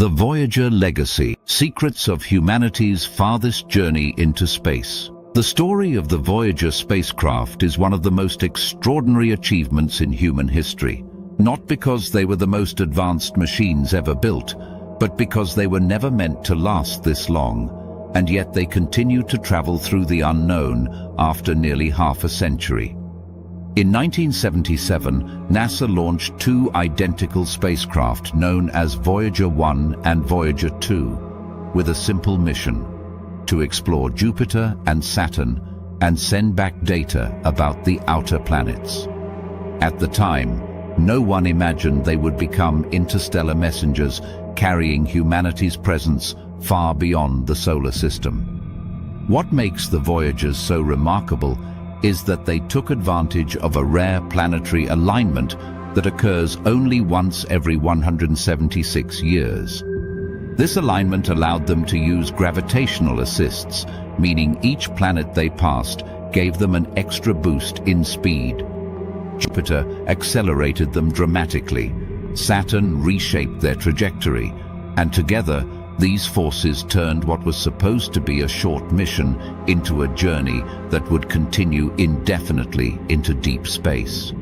The Voyager Legacy: Secrets of Humanity's Farthest Journey into Space. The story of the Voyager spacecraft is one of the most extraordinary achievements in human history, not because they were the most advanced machines ever built, but because they were never meant to last this long, and yet they continue to travel through the unknown after nearly half a century. In 1977, NASA launched two identical spacecraft known as Voyager 1 and Voyager 2, with a simple mission: to explore Jupiter and Saturn and send back data about the outer planets. At the time, no one imagined they would become interstellar messengers carrying humanity's presence far beyond the solar system. What makes the Voyagers so remarkable is that they took advantage of a rare planetary alignment that occurs only once every 176 years. This alignment allowed them to use gravitational assists, meaning each planet they passed gave them an extra boost in speed. Jupiter accelerated them dramatically, Saturn reshaped their trajectory, and together these forces turned what was supposed to be a short mission into a journey that would continue indefinitely into deep space.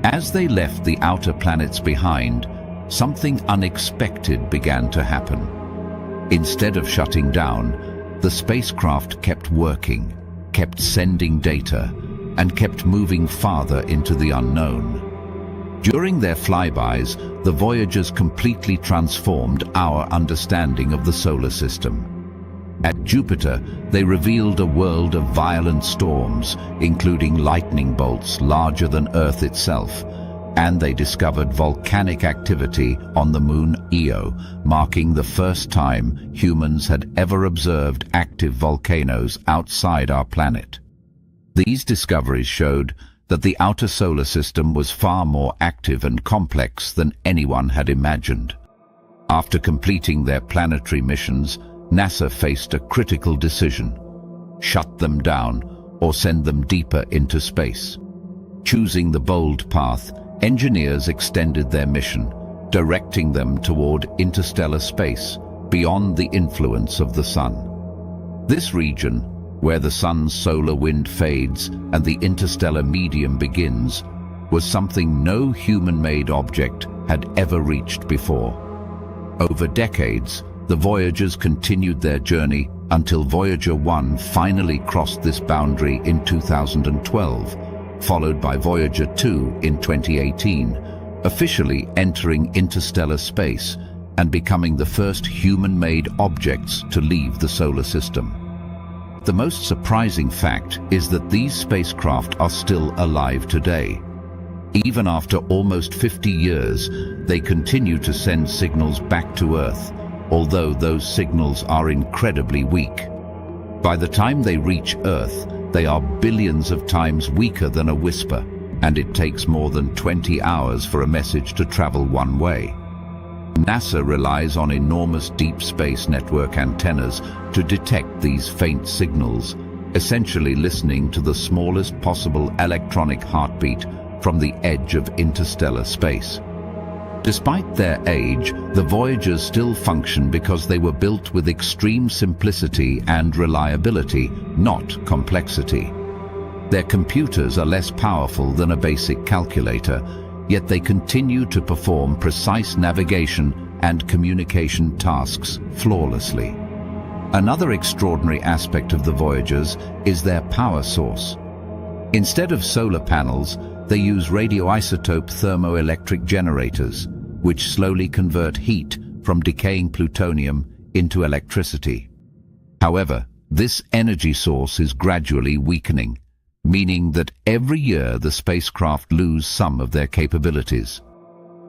As they left the outer planets behind, something unexpected began to happen. Instead of shutting down, the spacecraft kept working, kept sending data, and kept moving farther into the unknown. During their flybys, the Voyagers completely transformed our understanding of the solar system. At Jupiter, they revealed a world of violent storms, including lightning bolts larger than Earth itself, and they discovered volcanic activity on the moon Io, marking the first time humans had ever observed active volcanoes outside our planet. These discoveries showed that the outer solar system was far more active and complex than anyone had imagined. After completing their planetary missions, NASA faced a critical decision: shut them down or send them deeper into space. Choosing the bold path, engineers extended their mission, directing them toward interstellar space, beyond the influence of the Sun. This region, where the Sun's solar wind fades and the interstellar medium begins, was something no human-made object had ever reached before. Over decades, the Voyagers continued their journey until Voyager 1 finally crossed this boundary in 2012, followed by Voyager 2 in 2018, officially entering interstellar space and becoming the first human-made objects to leave the solar system. The most surprising fact is that these spacecraft are still alive today. Even after almost 50 years, they continue to send signals back to Earth, although those signals are incredibly weak. By the time they reach Earth, they are billions of times weaker than a whisper, and it takes more than 20 hours for a message to travel one way. NASA relies on enormous deep space network antennas to detect these faint signals, essentially listening to the smallest possible electronic heartbeat from the edge of interstellar space. Despite their age, the Voyagers still function because they were built with extreme simplicity and reliability, not complexity. Their computers are less powerful than a basic calculator, yet they continue to perform precise navigation and communication tasks flawlessly. Another extraordinary aspect of the Voyagers is their power source. Instead of solar panels, they use radioisotope thermoelectric generators, which slowly convert heat from decaying plutonium into electricity. However, this energy source is gradually weakening, meaning that every year the spacecraft lose some of their capabilities.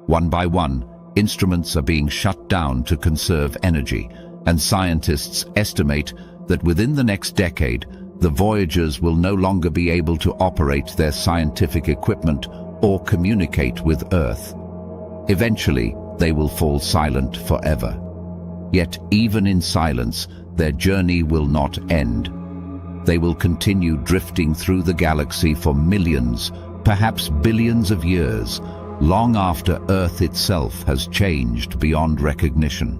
One by one, instruments are being shut down to conserve energy, and scientists estimate that within the next decade, the Voyagers will no longer be able to operate their scientific equipment or communicate with Earth. Eventually, they will fall silent forever. Yet, even in silence, their journey will not end. They will continue drifting through the galaxy for millions, perhaps billions of years, long after Earth itself has changed beyond recognition.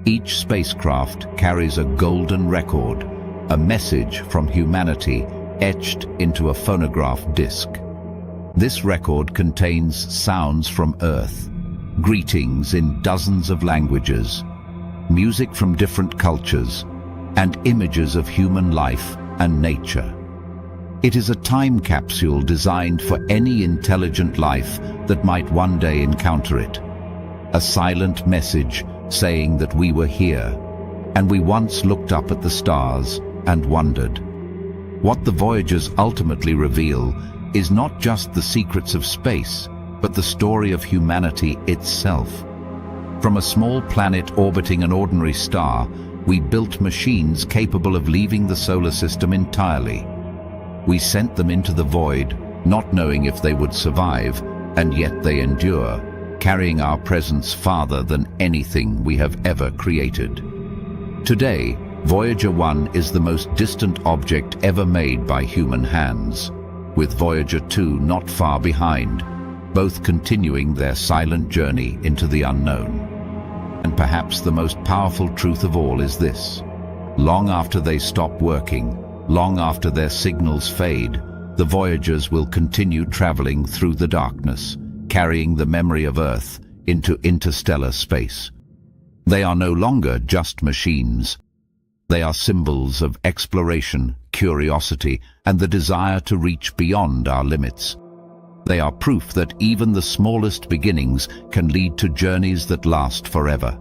Each spacecraft carries a golden record, a message from humanity etched into a phonograph disc. This record contains sounds from Earth, greetings in dozens of languages, music from different cultures, and images of human life and nature. It is a time capsule designed for any intelligent life that might one day encounter it. A silent message saying that we were here, and we once looked up at the stars and wondered. What the Voyagers ultimately reveal is not just the secrets of space, but the story of humanity itself. From a small planet orbiting an ordinary star, we built machines capable of leaving the solar system entirely. We sent them into the void, not knowing if they would survive, and yet they endure, carrying our presence farther than anything we have ever created. Today, Voyager 1 is the most distant object ever made by human hands, with Voyager 2 not far behind, both continuing their silent journey into the unknown. And perhaps the most powerful truth of all is this: long after they stop working, long after their signals fade, the Voyagers will continue traveling through the darkness, carrying the memory of Earth into interstellar space. They are no longer just machines. They are symbols of exploration, curiosity, and the desire to reach beyond our limits. They are proof that even the smallest beginnings can lead to journeys that last forever.